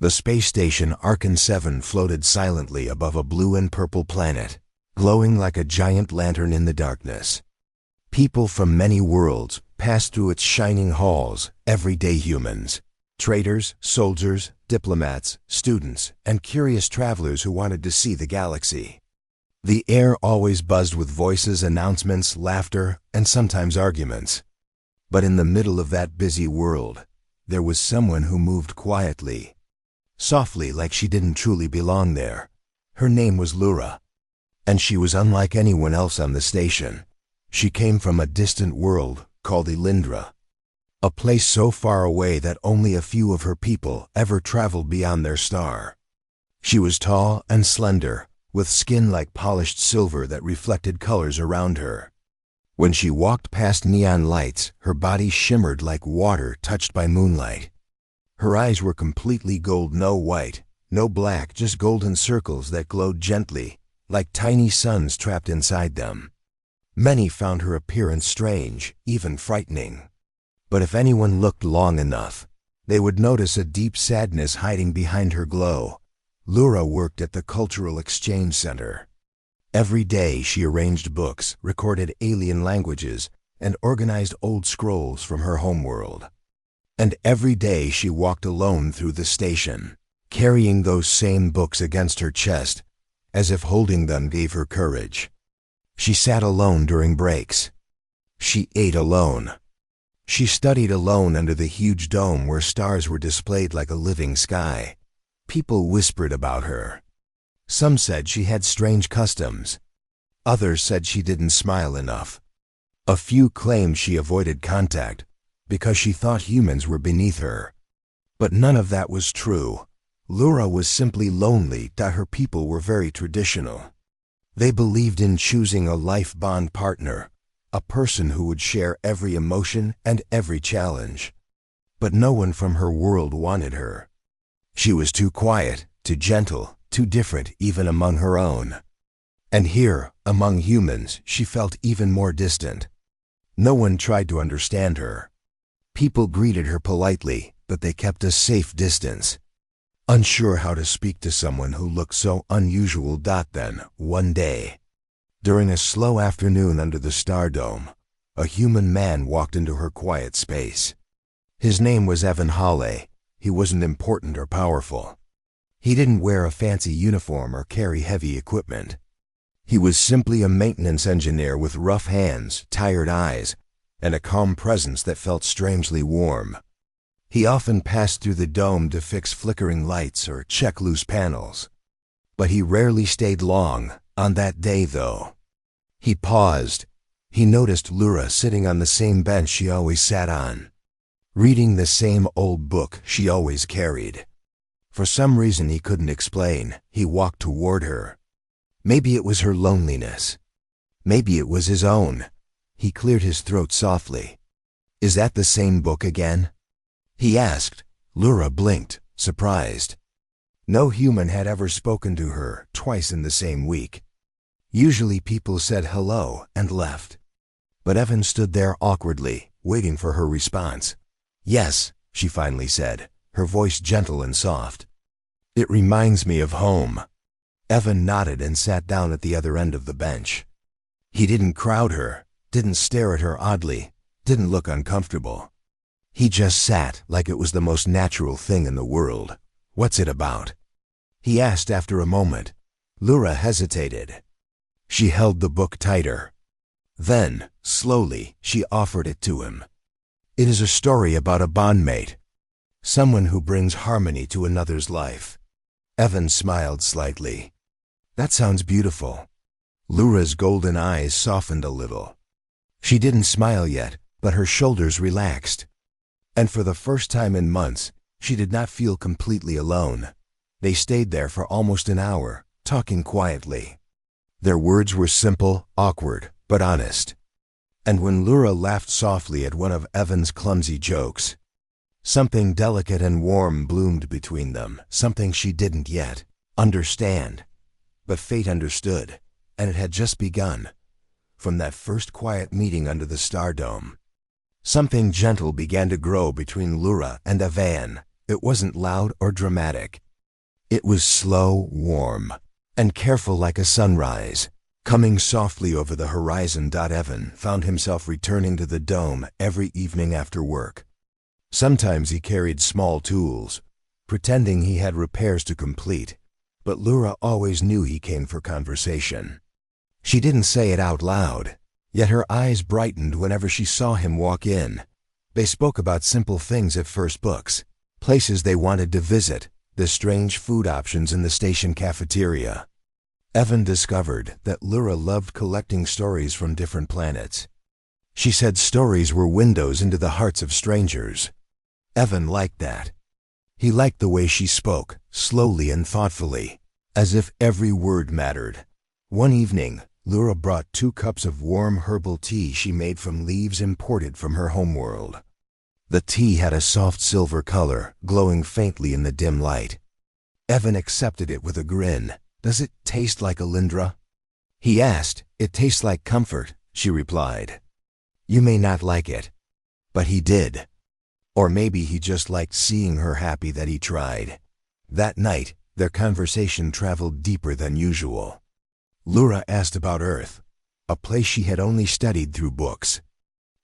The space station Archon 7 floated silently above a blue and purple planet, glowing like a giant lantern in the darkness. People from many worlds passed through its shining halls, everyday humans. Traders, soldiers, diplomats, students, and curious travelers who wanted to see the galaxy. The air always buzzed with voices, announcements, laughter, and sometimes arguments. But in the middle of that busy world, there was someone who moved quietly, softly, like she didn't truly belong there. Her name was Lura, and she was unlike anyone else on the station. She came from a distant world called Elindra, a place so far away that only a few of her people ever traveled beyond their star. She was tall and slender, with skin like polished silver that reflected colors around her. When she walked past neon lights, her body shimmered like water touched by moonlight. Her eyes were completely gold, no white, no black, just golden circles that glowed gently, like tiny suns trapped inside them. Many found her appearance strange, even frightening. But if anyone looked long enough, they would notice a deep sadness hiding behind her glow. Lura worked at the Cultural Exchange Center. Every day she arranged books, recorded alien languages, and organized old scrolls from her homeworld. And every day she walked alone through the station, carrying those same books against her chest, as if holding them gave her courage. She sat alone during breaks. She ate alone. She studied alone under the huge dome where stars were displayed like a living sky. People whispered about her. Some said she had strange customs. Others said she didn't smile enough. A few claimed she avoided contact because she thought humans were beneath her. But none of that was true. Lura was simply lonely, that her people were very traditional. They believed in choosing a life bond partner, a person who would share every emotion and every challenge. But no one from her world wanted her. She was too quiet, too gentle, too different even among her own. And here, among humans, she felt even more distant. No one tried to understand her. People greeted her politely, but they kept a safe distance. Unsure how to speak to someone who looked so unusual. Then, one day, during a slow afternoon under the star dome, a human man walked into her quiet space. His name was Evan Hawley. He wasn't important or powerful. He didn't wear a fancy uniform or carry heavy equipment. He was simply a maintenance engineer with rough hands, tired eyes, and a calm presence that felt strangely warm. He often passed through the dome to fix flickering lights or check loose panels. But he rarely stayed long. On that day, though, he paused. He noticed Lura sitting on the same bench she always sat on, reading the same old book she always carried. For some reason he couldn't explain, he walked toward her. Maybe it was her loneliness. Maybe it was his own. He cleared his throat softly. "Is that the same book again?" he asked. Lura blinked, surprised. No human had ever spoken to her twice in the same week. Usually people said hello and left. But Evan stood there awkwardly, waiting for her response. "Yes," she finally said, her voice gentle and soft. "It reminds me of home." Evan nodded and sat down at the other end of the bench. He didn't crowd her, didn't stare at her oddly, didn't look uncomfortable. He just sat like it was the most natural thing in the world. "What's it about?" he asked after a moment. Lura hesitated. She held the book tighter. Then, slowly, she offered it to him. "It is a story about a bondmate, someone who brings harmony to another's life." Evan smiled slightly. "That sounds beautiful." Lura's golden eyes softened a little. She didn't smile yet, but her shoulders relaxed. And for the first time in months, she did not feel completely alone. They stayed there for almost an hour, talking quietly. Their words were simple, awkward, but honest. And when Lura laughed softly at one of Evan's clumsy jokes, something delicate and warm bloomed between them, something she didn't yet understand. But fate understood, and it had just begun. From that first quiet meeting under the star dome, something gentle began to grow between Lura and Evan. It wasn't loud or dramatic. It was slow, warm, and careful like a sunrise, coming softly over the horizon. Evan found himself returning to the dome every evening after work. Sometimes he carried small tools, pretending he had repairs to complete, but Lura always knew he came for conversation. She didn't say it out loud, yet her eyes brightened whenever she saw him walk in. They spoke about simple things at first: books, places they wanted to visit, the strange food options in the station cafeteria. Evan discovered that Lura loved collecting stories from different planets. She said stories were windows into the hearts of strangers. Evan liked that. He liked the way she spoke, slowly and thoughtfully, as if every word mattered. One evening, Lura brought 2 cups of warm herbal tea she made from leaves imported from her homeworld. The tea had a soft silver color, glowing faintly in the dim light. Evan accepted it with a grin. "Does it taste like Alindra?" he asked. "It tastes like comfort," she replied. "You may not like it." But he did. Or maybe he just liked seeing her happy that he tried. That night, their conversation traveled deeper than usual. Lura asked about Earth, a place she had only studied through books.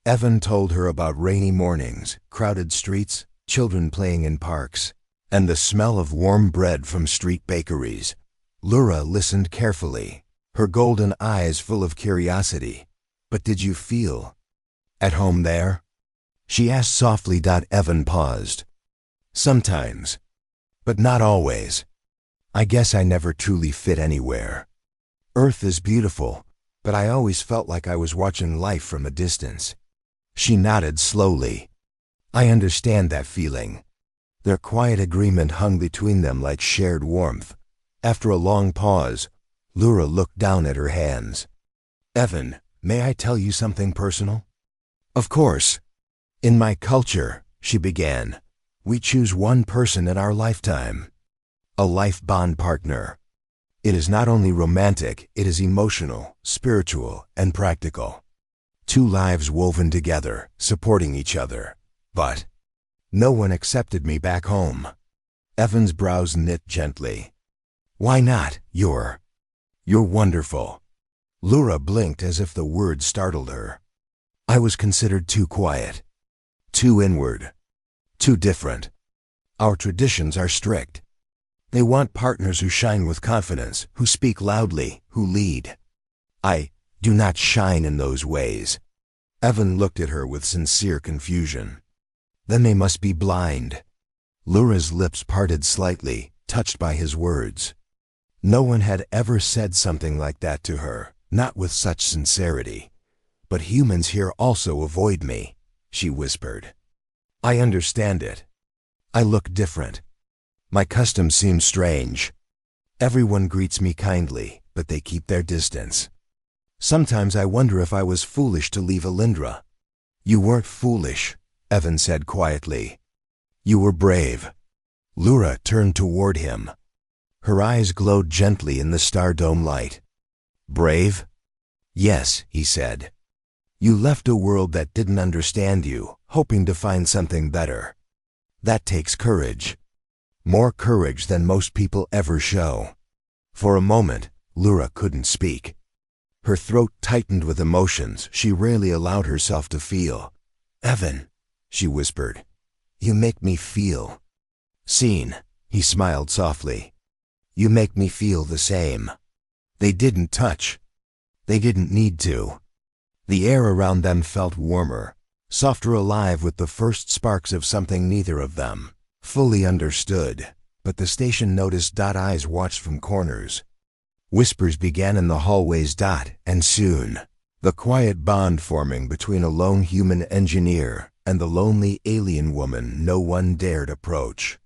Evan told her about rainy mornings, crowded streets, children playing in parks, and the smell of warm bread from street bakeries. Lura listened carefully, her golden eyes full of curiosity. "But did you feel at home there?" she asked softly. Evan paused. "Sometimes, but not always. I guess I never truly fit anywhere. Earth is beautiful, but I always felt like I was watching life from a distance." She nodded slowly. "I understand that feeling." Their quiet agreement hung between them like shared warmth. After a long pause, Lura looked down at her hands. "Evan, may I tell you something personal?" "Of course." "In my culture," she began, "we choose one person in our lifetime. A life bond partner. It is not only romantic, it is emotional, spiritual, and practical. 2 lives woven together, supporting each other. But no one accepted me back home." Evan's brows knit gently. "Why not? You're wonderful." Lura blinked as if the word startled her. "I was considered too quiet, too inward, too different. Our traditions are strict. They want partners who shine with confidence, who speak loudly, who lead. I do not shine in those ways." Evan looked at her with sincere confusion. "Then they must be blind." Lura's lips parted slightly, touched by his words. No one had ever said something like that to her, not with such sincerity. "But humans here also avoid me," she whispered. "I understand it. I look different. My customs seem strange. Everyone greets me kindly, but they keep their distance. Sometimes I wonder if I was foolish to leave Alindra." "You weren't foolish," Evan said quietly. "You were brave." Lura turned toward him. Her eyes glowed gently in the stardome light. "Brave?" "Yes," he said. "You left a world that didn't understand you, hoping to find something better. That takes courage. More courage than most people ever show." For a moment, Lura couldn't speak. Her throat tightened with emotions she rarely allowed herself to feel. "Evan," she whispered, "you make me feel seen." He smiled softly. "You make me feel the same." They didn't touch. They didn't need to. The air around them felt warmer, softer, alive with the first sparks of something neither of them fully understood. But the station noticed. Eyes watched from corners. Whispers began in the hallways. And soon, the quiet bond forming between a lone human engineer and the lonely alien woman no one dared approach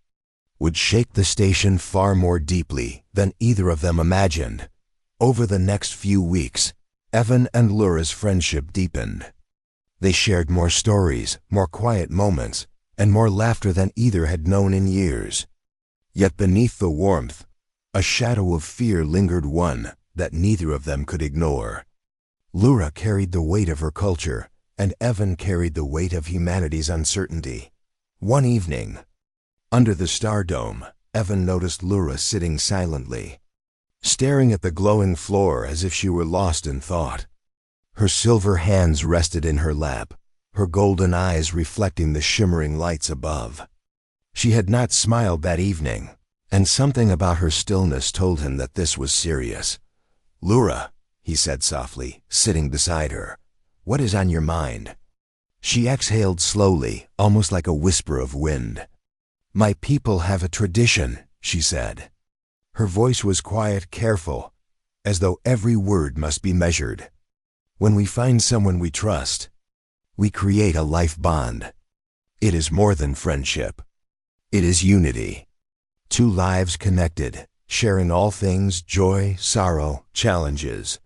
would shake the station far more deeply than either of them imagined. Over the next few weeks, Evan and Lura's friendship deepened. They shared more stories, more quiet moments, and more laughter than either had known in years. Yet beneath the warmth, a shadow of fear lingered, one that neither of them could ignore. Lura carried the weight of her culture, and Evan carried the weight of humanity's uncertainty. One evening, Under the star dome, Evan noticed Lura sitting silently, staring at the glowing floor as if she were lost in thought. Her silver hands rested in her lap, her golden eyes reflecting the shimmering lights above. She had not smiled that evening, and something about her stillness told him that this was serious. "Lura," he said softly, sitting beside her, "what is on your mind?" She exhaled slowly, almost like a whisper of wind. "My people have a tradition," she said. Her voice was quiet, careful, as though every word must be measured. "When we find someone we trust, we create a life bond. It is more than friendship. It is unity. Two lives connected, sharing all things, joy, sorrow, challenges.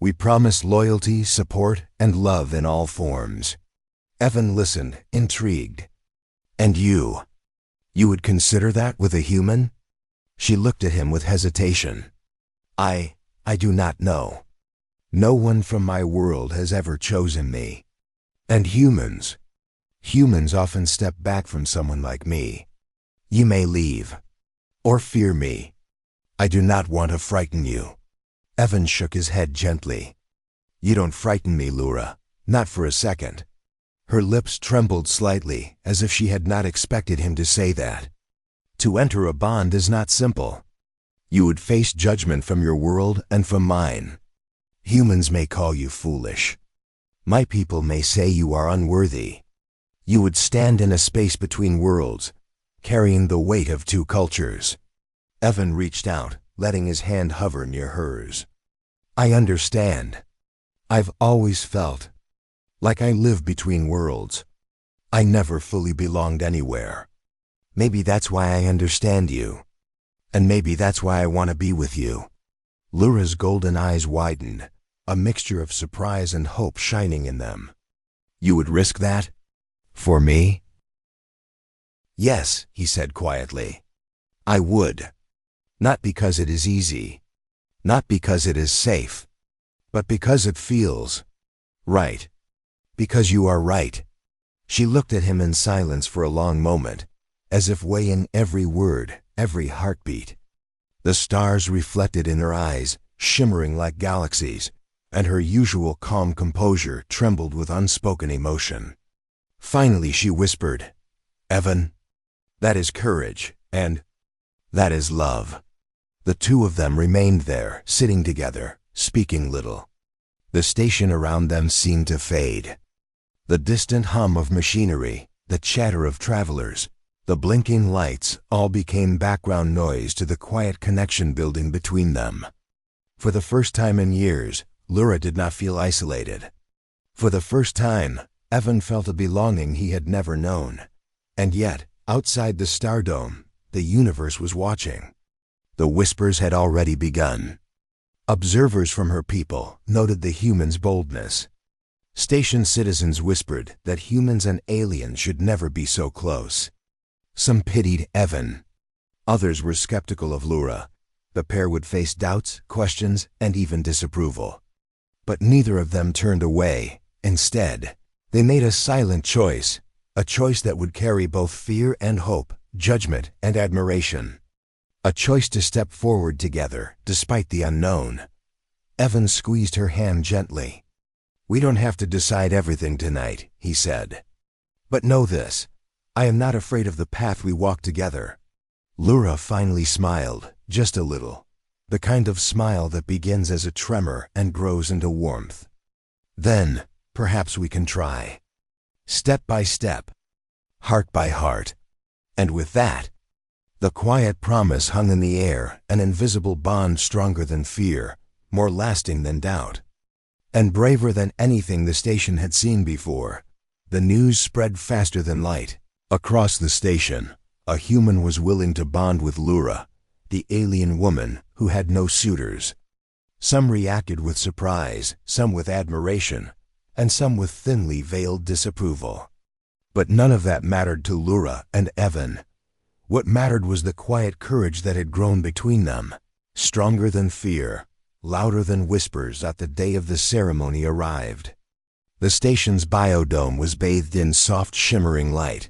We promise loyalty, support, and love in all forms." Evan listened, intrigued. "And you? You would consider that with a human?" She looked at him with hesitation. I do not know. No one from my world has ever chosen me. And humans often step back from someone like me. You may leave, or fear me. I do not want to frighten you." Evan shook his head gently. "You don't frighten me, Lura, not for a second." Her lips trembled slightly, as if she had not expected him to say that. "To enter a bond is not simple. You would face judgment from your world and from mine. Humans may call you foolish. My people may say you are unworthy. You would stand in a space between worlds, carrying the weight of two cultures." Evan reached out, letting his hand hover near hers. "I understand. I've always felt like I live between worlds. I never fully belonged anywhere. Maybe that's why I understand you. And maybe that's why I want to be with you." Lura's golden eyes widened, a mixture of surprise and hope shining in them. "You would risk that? For me?" "Yes," he said quietly. "I would. Not because it is easy, not because it is safe, but because it feels right. Because you are right." She looked at him in silence for a long moment, as if weighing every word, every heartbeat. The stars reflected in her eyes, shimmering like galaxies, and her usual calm composure trembled with unspoken emotion. Finally she whispered, "Evan, that is courage, and that is love." The two of them remained there, sitting together, speaking little. The station around them seemed to fade. The distant hum of machinery, the chatter of travelers, the blinking lights all became background noise to the quiet connection building between them. For the first time in years, Lura did not feel isolated. For the first time, Evan felt a belonging he had never known. And yet, outside the star dome, the universe was watching. The whispers had already begun. Observers from her people noted the humans' boldness. Station citizens whispered that humans and aliens should never be so close. Some pitied Evan. Others were skeptical of Lura. The pair would face doubts, questions, and even disapproval. But neither of them turned away. Instead, they made a silent choice, a choice that would carry both fear and hope, judgment and admiration. A choice to step forward together, despite the unknown. Evan squeezed her hand gently. "We don't have to decide everything tonight," he said. "But know this, I am not afraid of the path we walk together." Lura finally smiled, just a little. The kind of smile that begins as a tremor and grows into warmth. "Then, perhaps we can try. Step by step, heart by heart." And with that, the quiet promise hung in the air, an invisible bond stronger than fear, more lasting than doubt. And braver than anything the station had seen before, the news spread faster than light. Across the station, a human was willing to bond with Lura, the alien woman who had no suitors. Some reacted with surprise, some with admiration, and some with thinly veiled disapproval. But none of that mattered to Lura and Evan. What mattered was the quiet courage that had grown between them, stronger than fear, louder than whispers that the day of the ceremony arrived. The station's biodome was bathed in soft shimmering light.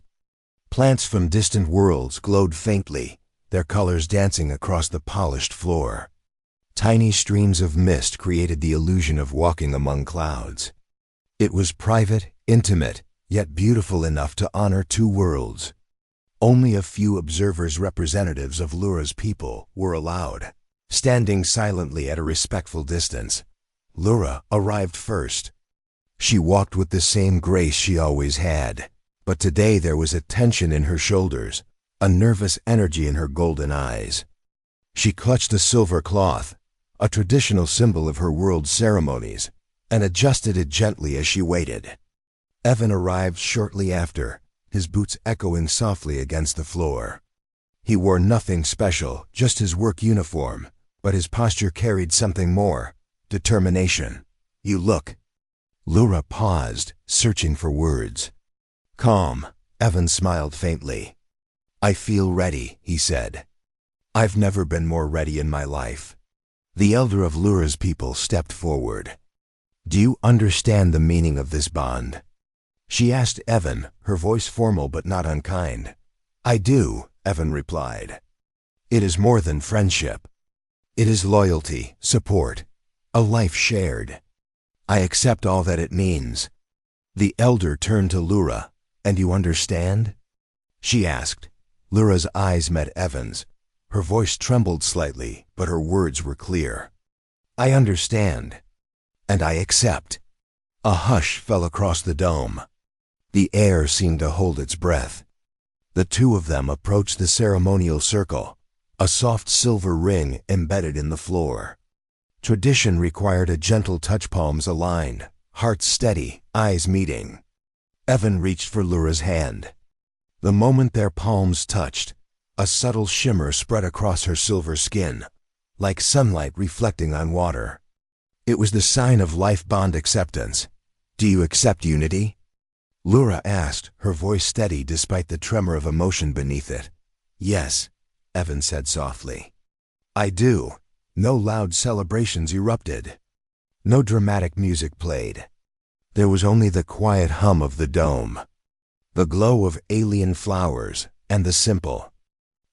Plants from distant worlds glowed faintly, their colors dancing across the polished floor. Tiny streams of mist created the illusion of walking among clouds. It was private, intimate, yet beautiful enough to honor two worlds. Only a few observers, representatives of Lura's people, were allowed. Standing silently at a respectful distance, Lura arrived first. She walked with the same grace she always had, but today there was a tension in her shoulders, a nervous energy in her golden eyes. She clutched a silver cloth, a traditional symbol of her world's ceremonies, and adjusted it gently as she waited. Evan arrived shortly after, his boots echoing softly against the floor. He wore nothing special, just his work uniform, but his posture carried something more: determination. "You look." Lura paused, searching for words. "Calm," Evan smiled faintly. "I feel ready," he said. "I've never been more ready in my life." The elder of Lura's people stepped forward. "Do you understand the meaning of this bond?" She asked Evan, her voice formal but not unkind. "I do," Evan replied. "It is more than friendship. It is loyalty, support, a life shared. I accept all that it means." The elder turned to Lura. "And you understand?" she asked. Lura's eyes met Evan's. Her voice trembled slightly, but her words were clear. "I understand. And I accept." A hush fell across the dome. The air seemed to hold its breath. The two of them approached the ceremonial circle, a soft silver ring embedded in the floor. Tradition required a gentle touch, palms aligned, hearts steady, eyes meeting. Evan reached for Lura's hand. The moment their palms touched, a subtle shimmer spread across her silver skin, like sunlight reflecting on water. It was the sign of life bond acceptance. "Do you accept unity?" Lura asked, her voice steady despite the tremor of emotion beneath it. "Yes," Evan said softly. "I do." No loud celebrations erupted. No dramatic music played. There was only the quiet hum of the dome, the glow of alien flowers, and the simple,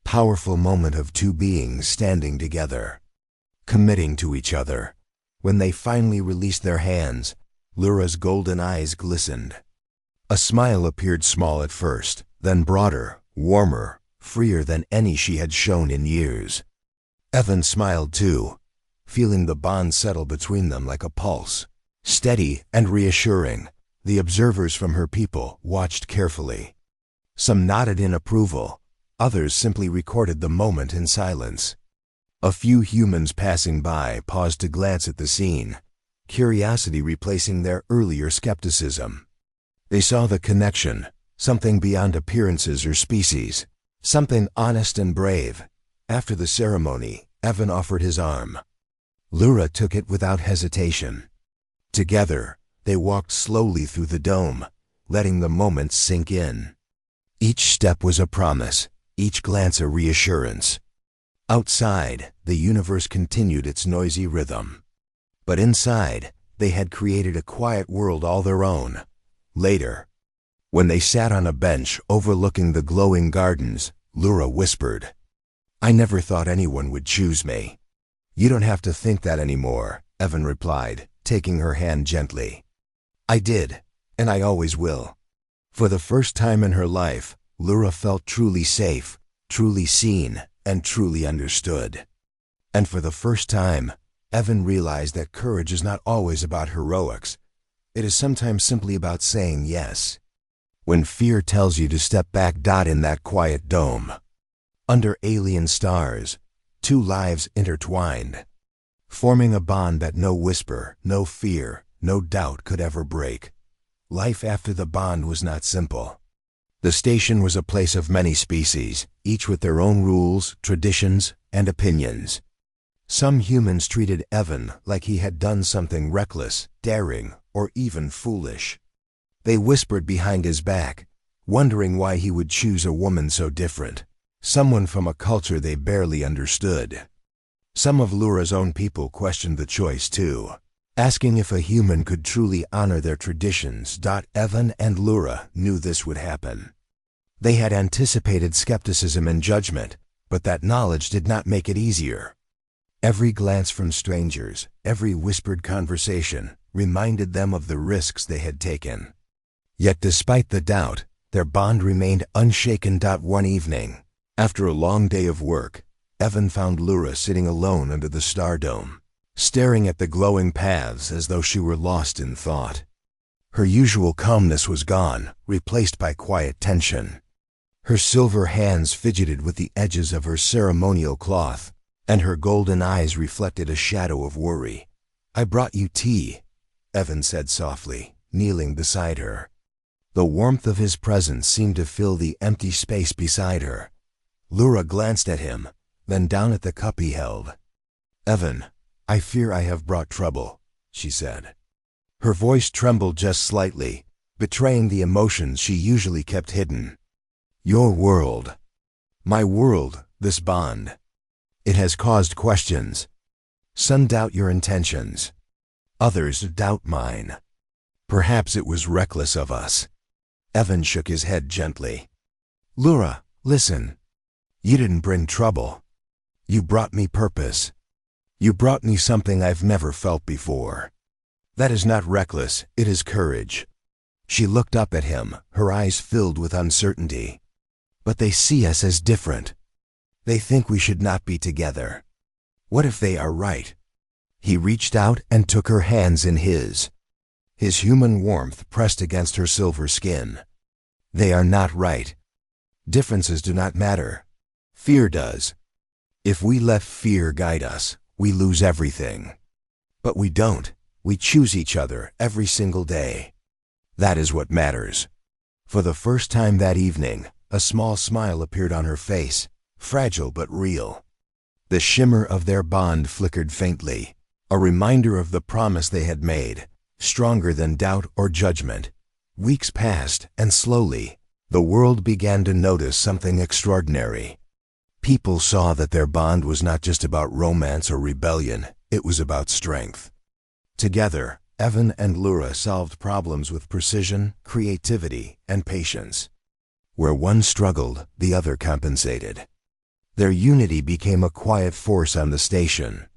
powerful moment of two beings standing together, committing to each other. When they finally released their hands, Lura's golden eyes glistened. A smile appeared, small at first, then broader, warmer, freer than any she had shown in years. Evan smiled too, feeling the bond settle between them like a pulse. Steady and reassuring, the observers from her people watched carefully. Some nodded in approval, others simply recorded the moment in silence. A few humans passing by paused to glance at the scene, curiosity replacing their earlier skepticism. They saw the connection, something beyond appearances or species, something honest and brave. After the ceremony, Evan offered his arm. Lura took it without hesitation. Together, they walked slowly through the dome, letting the moment sink in. Each step was a promise, each glance a reassurance. Outside, the universe continued its noisy rhythm. But inside, they had created a quiet world all their own. Later, when they sat on a bench overlooking the glowing gardens, Lura whispered, "I never thought anyone would choose me." "You don't have to think that anymore," Evan replied, taking her hand gently. "I did, and I always will." For the first time in her life, Lura felt truly safe, truly seen, and truly understood. And for the first time, Evan realized that courage is not always about heroics. It is sometimes simply about saying yes. When fear tells you to step back. In that quiet dome, under alien stars, two lives intertwined, forming a bond that no whisper, no fear, no doubt could ever break. Life after the bond was not simple. The station was a place of many species, each with their own rules, traditions, and opinions. Some humans treated Evan like he had done something reckless, daring, or even foolish. They whispered behind his back, wondering why he would choose a woman so different, someone from a culture they barely understood. Some of Lura's own people questioned the choice too, asking if a human could truly honor their traditions. Evan and Lura knew this would happen. They had anticipated skepticism and judgment, but that knowledge did not make it easier. Every glance from strangers, every whispered conversation, reminded them of the risks they had taken. Yet despite the doubt, their bond remained unshaken. One evening, after a long day of work, Evan found Lura sitting alone under the star dome, staring at the glowing paths as though she were lost in thought. Her usual calmness was gone, replaced by quiet tension. Her silver hands fidgeted with the edges of her ceremonial cloth, and her golden eyes reflected a shadow of worry. "I brought you tea," Evan said softly, kneeling beside her. The warmth of his presence seemed to fill the empty space beside her. Lura glanced at him, then down at the cup he held. "Evan, I fear I have brought trouble," she said. Her voice trembled just slightly, betraying the emotions she usually kept hidden. "Your world, my world, this bond. It has caused questions. Some doubt your intentions. Others doubt mine. Perhaps it was reckless of us." Evan shook his head gently. "Lura, listen. You didn't bring trouble. You brought me purpose. You brought me something I've never felt before. That is not reckless, it is courage." She looked up at him, her eyes filled with uncertainty. "But they see us as different. They think we should not be together. What if they are right?" He reached out and took her hands in his. His human warmth pressed against her silver skin. "They are not right. Differences do not matter. Fear does. If we let fear guide us, we lose everything. But we don't. We choose each other every single day. That is what matters." For the first time that evening, a small smile appeared on her face, fragile but real. The shimmer of their bond flickered faintly, a reminder of the promise they had made, stronger than doubt or judgment. Weeks passed, and slowly, the world began to notice something extraordinary. People saw that their bond was not just about romance or rebellion, it was about strength. Together, Evan and Lura solved problems with precision, creativity, and patience. Where one struggled, the other compensated. Their unity became a quiet force on the station.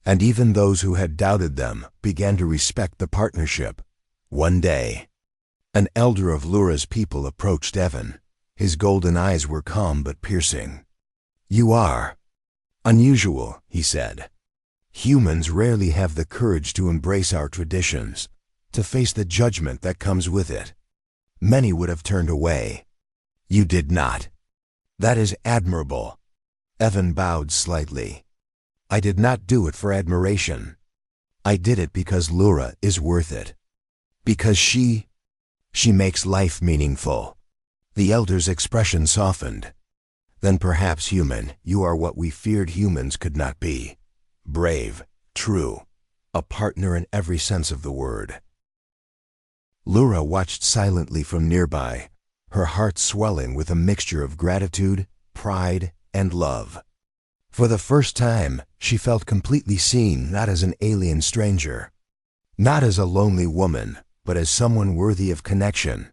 And even those who had doubted them began to respect the partnership. One day, an elder of Lura's people approached Evan. His golden eyes were calm but piercing. "You are unusual," he said. "Humans rarely have the courage to embrace our traditions, to face the judgment that comes with it. Many would have turned away. You did not. That is admirable." Evan bowed slightly. "I did not do it for admiration. I did it because Lura is worth it. Because she makes life meaningful." The elder's expression softened. "Then perhaps human, you are what we feared humans could not be. Brave, true, a partner in every sense of the word." Lura watched silently from nearby, her heart swelling with a mixture of gratitude, pride, and love. For the first time, she felt completely seen, not as an alien stranger, not as a lonely woman, but as someone worthy of connection,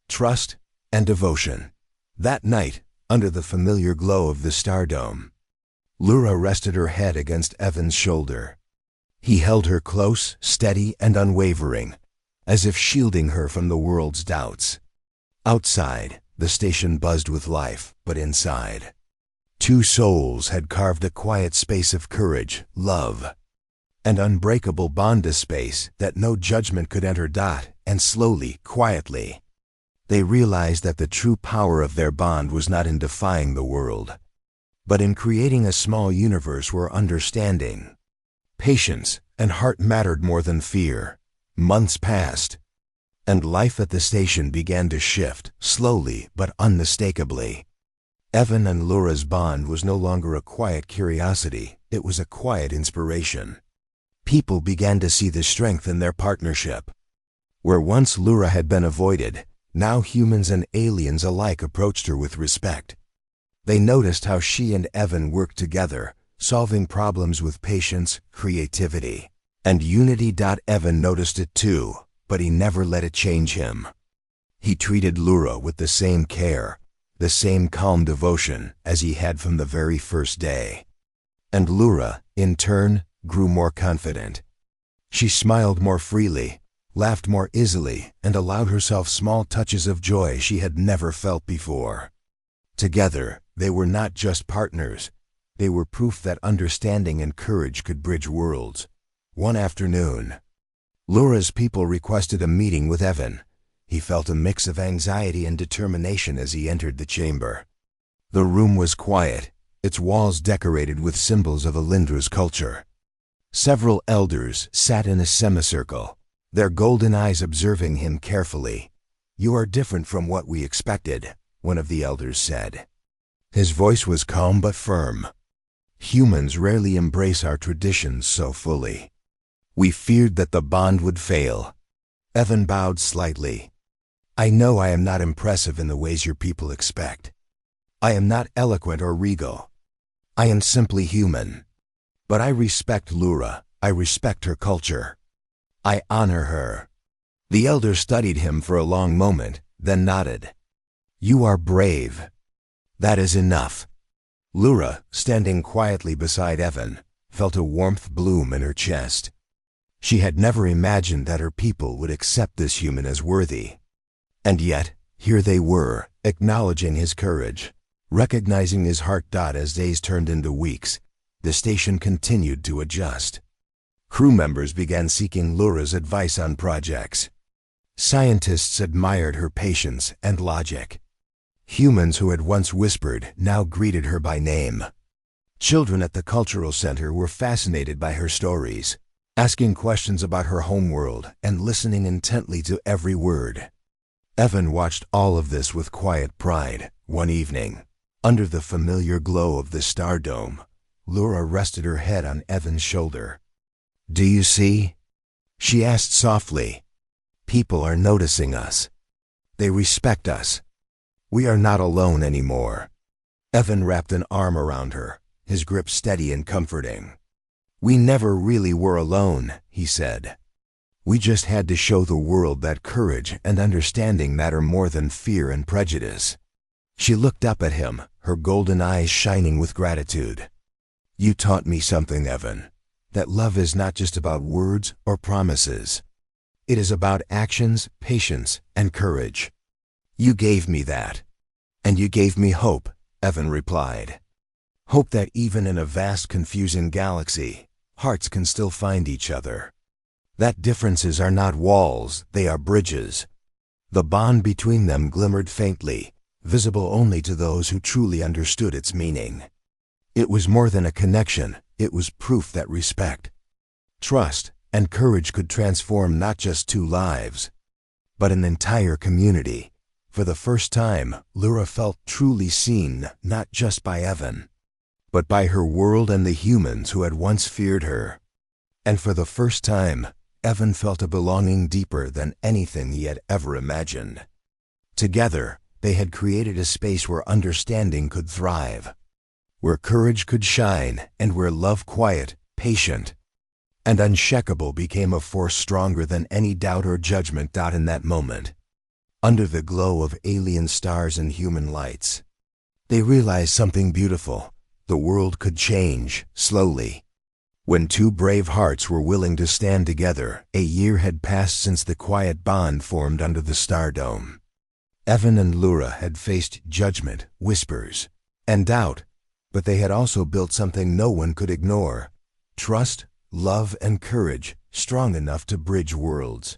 trust, and devotion. That night, under the familiar glow of the star dome, Lura rested her head against Evan's shoulder. He held her close, steady, and unwavering, as if shielding her from the world's doubts. Outside, the station buzzed with life, but inside, two souls had carved a quiet space of courage, love, and unbreakable bond, a space that no judgment could enter. And slowly, quietly, they realized that the true power of their bond was not in defying the world, but in creating a small universe where understanding, patience, and heart mattered more than fear. Months passed, and life at the station began to shift, slowly but unmistakably. Evan and Lura's bond was no longer a quiet curiosity, it was a quiet inspiration. People began to see the strength in their partnership. Where once Lura had been avoided, now humans and aliens alike approached her with respect. They noticed how she and Evan worked together, solving problems with patience, creativity, and unity. Evan noticed it too, but he never let it change him. He treated Lura with the same care, the same calm devotion as he had from the very first day. And Lura, in turn, grew more confident. She smiled more freely, laughed more easily, and allowed herself small touches of joy she had never felt before. Together, they were not just partners. They were proof that understanding and courage could bridge worlds. One afternoon, Lura's people requested a meeting with Evan. He felt a mix of anxiety and determination as he entered the chamber. The room was quiet, its walls decorated with symbols of Alindra's culture. Several elders sat in a semicircle, their golden eyes observing him carefully. "You are different from what we expected," one of the elders said. His voice was calm but firm. "Humans rarely embrace our traditions so fully. We feared that the bond would fail." Evan bowed slightly. "I know I am not impressive in the ways your people expect. I am not eloquent or regal. I am simply human. But I respect Lura. I respect her culture. I honor her." The elder studied him for a long moment, then nodded. "You are brave. That is enough." Lura, standing quietly beside Evan, felt a warmth bloom in her chest. She had never imagined that her people would accept this human as worthy. And yet, here they were, acknowledging his courage, recognizing his heart. As days turned into weeks, the station continued to adjust. Crew members began seeking Lura's advice on projects. Scientists admired her patience and logic. Humans who had once whispered now greeted her by name. Children at the cultural center were fascinated by her stories, asking questions about her homeworld and listening intently to every word. Evan watched all of this with quiet pride. One evening, under the familiar glow of the star dome, Lura rested her head on Evan's shoulder. "Do you see?" she asked softly. "People are noticing us. They respect us. We are not alone anymore." Evan wrapped an arm around her, his grip steady and comforting. "We never really were alone," he said. "We just had to show the world that courage and understanding matter more than fear and prejudice." She looked up at him, her golden eyes shining with gratitude. "You taught me something, Evan, that love is not just about words or promises. It is about actions, patience, and courage. You gave me that. And you gave me hope," Evan replied. "Hope that even in a vast, confusing galaxy, hearts can still find each other. That differences are not walls, they are bridges." The bond between them glimmered faintly, visible only to those who truly understood its meaning. It was more than a connection, it was proof that respect, trust, and courage could transform not just two lives, but an entire community. For the first time, Lura felt truly seen, not just by Evan, but by her world and the humans who had once feared her. And for the first time, Evan felt a belonging deeper than anything he had ever imagined. Together, they had created a space where understanding could thrive, where courage could shine, and where love, quiet, patient, and unshakable, became a force stronger than any doubt or judgment. In that moment, under the glow of alien stars and human lights, they realized something beautiful. The world could change, slowly. When two brave hearts were willing to stand together. A year had passed since the quiet bond formed under the star dome. Evan and Lura had faced judgment, whispers, and doubt, but they had also built something no one could ignore: trust, love, and courage, strong enough to bridge worlds.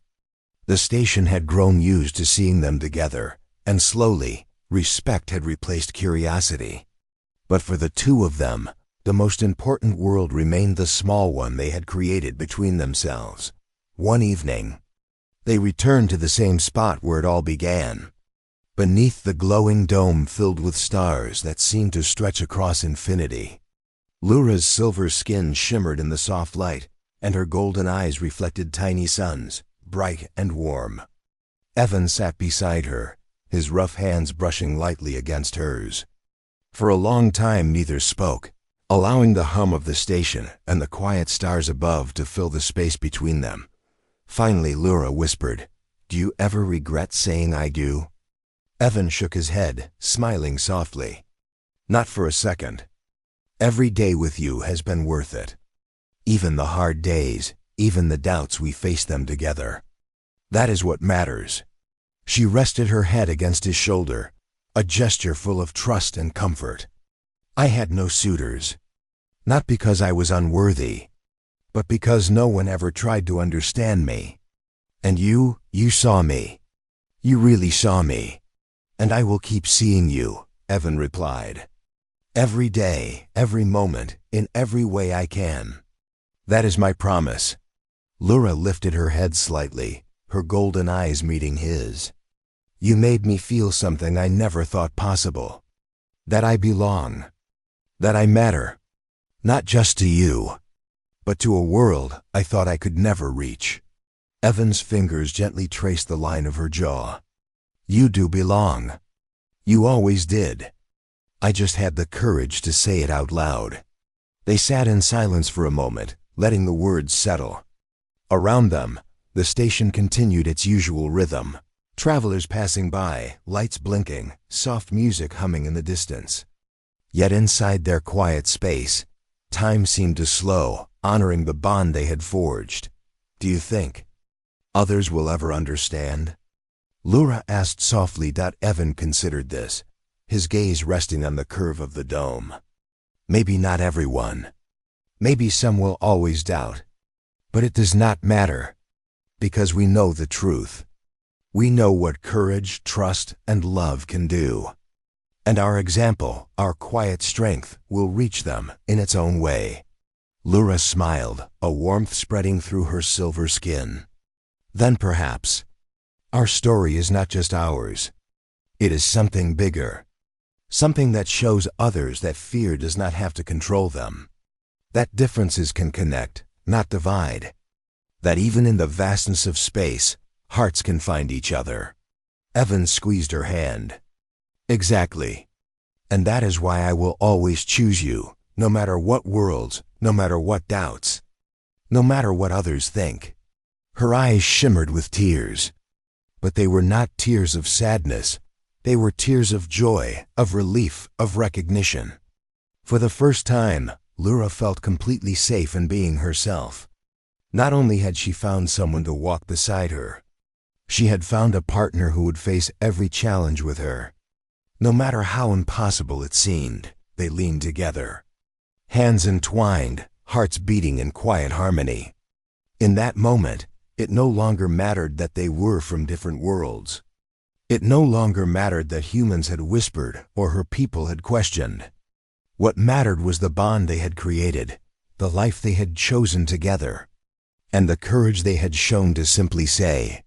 The station had grown used to seeing them together, and slowly, respect had replaced curiosity. But for the two of them, the most important world remained the small one they had created between themselves. One evening, they returned to the same spot where it all began, beneath the glowing dome filled with stars that seemed to stretch across infinity. Lura's silver skin shimmered in the soft light, and her golden eyes reflected tiny suns, bright and warm. Evan sat beside her, his rough hands brushing lightly against hers. For a long time neither spoke, allowing the hum of the station and the quiet stars above to fill the space between them. Finally Lura whispered, "Do you ever regret saying I do?" Evan shook his head, smiling softly. Not for a second. Every day with you has been worth it. Even the hard days, even the doubts, we face them together. That is what matters. She rested her head against his shoulder, a gesture full of trust and comfort. I had no suitors. Not because I was unworthy, but because no one ever tried to understand me. And you saw me. You really saw me. And I will keep seeing you, Evan replied. Every day, every moment, in every way I can. That is my promise. Lura lifted her head slightly, her golden eyes meeting his. You made me feel something I never thought possible. That I belong. That I matter. Not just to you, but to a world I thought I could never reach. Evan's fingers gently traced the line of her jaw. You do belong. You always did. I just had the courage to say it out loud. They sat in silence for a moment, letting the words settle. Around them, the station continued its usual rhythm. Travelers passing by, lights blinking, soft music humming in the distance. Yet inside their quiet space, time seemed to slow, honoring the bond they had forged. Do you think others will ever understand? Lura asked softly. Evan considered this, his gaze resting on the curve of the dome. Maybe not everyone. Maybe some will always doubt. But it does not matter, because we know the truth. We know what courage, trust, and love can do. And our example, our quiet strength, will reach them in its own way. Lura smiled, a warmth spreading through her silver skin. Then perhaps, our story is not just ours. It is something bigger. Something that shows others that fear does not have to control them. That differences can connect, not divide. That even in the vastness of space, hearts can find each other. Evan squeezed her hand. Exactly. And that is why I will always choose you, no matter what worlds, no matter what doubts, no matter what others think. Her eyes shimmered with tears. But they were not tears of sadness. They were tears of joy, of relief, of recognition. For the first time, Lura felt completely safe in being herself. Not only had she found someone to walk beside her, she had found a partner who would face every challenge with her. No matter how impossible it seemed, they leaned together. Hands entwined, hearts beating in quiet harmony. In that moment, it no longer mattered that they were from different worlds. It no longer mattered that humans had whispered or her people had questioned. What mattered was the bond they had created, the life they had chosen together, and the courage they had shown to simply say,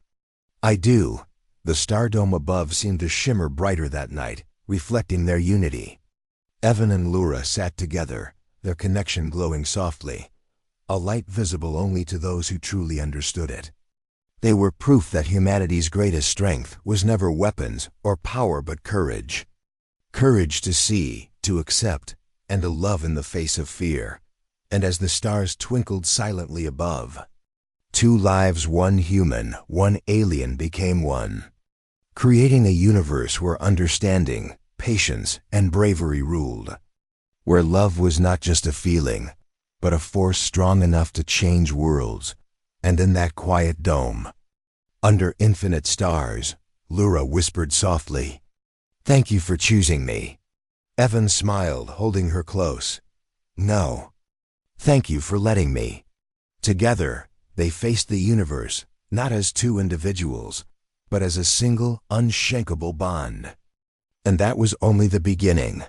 I do. The stardome above seemed to shimmer brighter that night, reflecting their unity. Evan and Lura sat together, their connection glowing softly, a light visible only to those who truly understood it. They were proof that humanity's greatest strength was never weapons or power but courage. Courage to see, to accept, and to love in the face of fear. And as the stars twinkled silently above, two lives, one human, one alien, became one, creating a universe where understanding, patience, and bravery ruled, where love was not just a feeling, but a force strong enough to change worlds. And in that quiet dome, under infinite stars, Lura whispered softly, Thank you for choosing me. Evan smiled, holding her close. No. Thank you for letting me. Together, they faced the universe, not as two individuals, but as a single, unshakable bond. And that was only the beginning.